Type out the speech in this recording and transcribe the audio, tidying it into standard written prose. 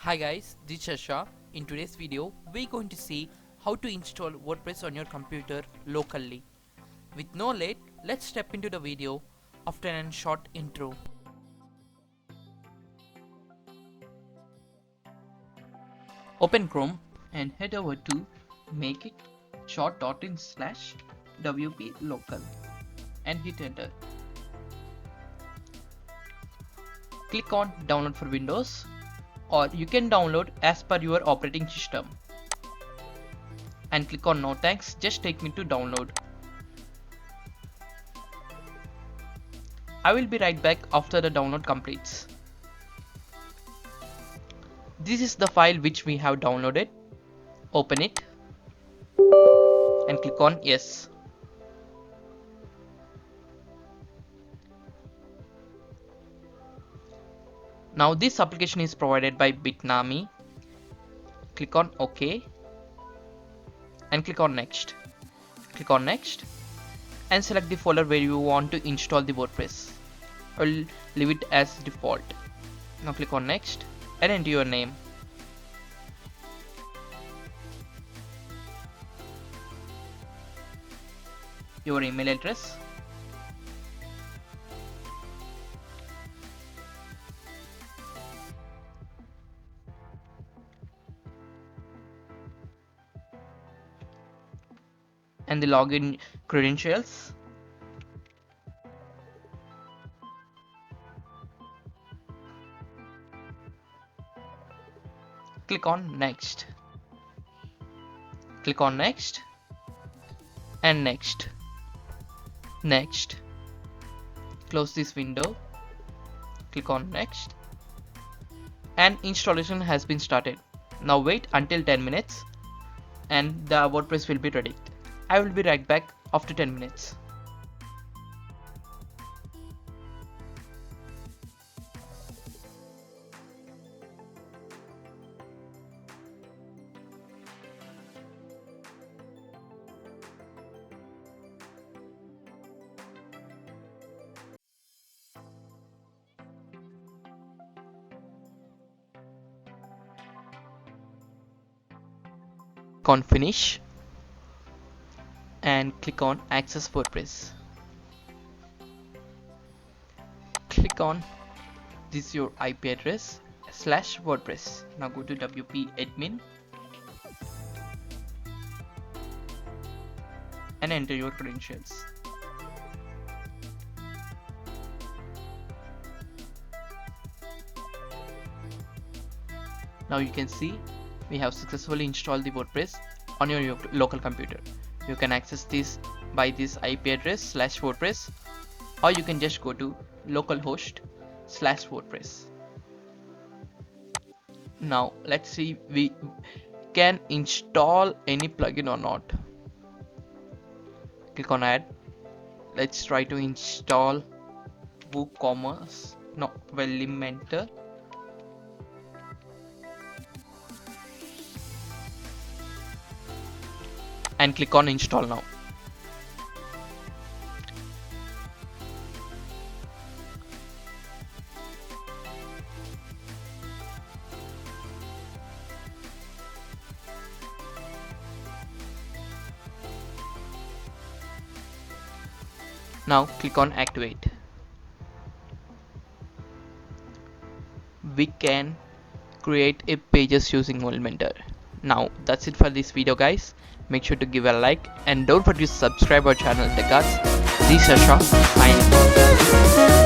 Hi guys, this is Shasha. In today's video, we're going to see how to install WordPress on your computer locally. With no late, let's step into the video after a short intro. Open Chrome and head over to makeitshort.in/wp local and hit enter. Click on download for Windows, or you can download as per your operating system, and click on no thanks, just take me to download. I will be right back after the download completes. This is the file which we have downloaded. Open it and click on yes. Now this application is provided by Bitnami. Click on OK and click on next. Click on next and select the folder where you want to install the WordPress. I will leave it as default. Now click on next and enter your name. Your email address, and the login credentials. Click on next. Click on next and next. Next. Close this window. Click on next and installation has been started. Now wait until 10 minutes and the WordPress will be ready. I will be right back after 10 minutes. Click on finish and click on access WordPress. Click on this is your IP address /WordPress. Now go to WP admin and enter your credentials. Now you can see we have successfully installed the WordPress on your local computer. You can access this by this IP address /WordPress, or you can just go to localhost/WordPress. Now let's see we can install any plugin or not. Click on add. Let's try to install WooCommerce. No, Elementor. And click on install now. Now click on activate. We can create a pages using Elementor. Now that's it for this video guys. Make sure to give a like and don't forget to subscribe our channel. This is Shasha signing off.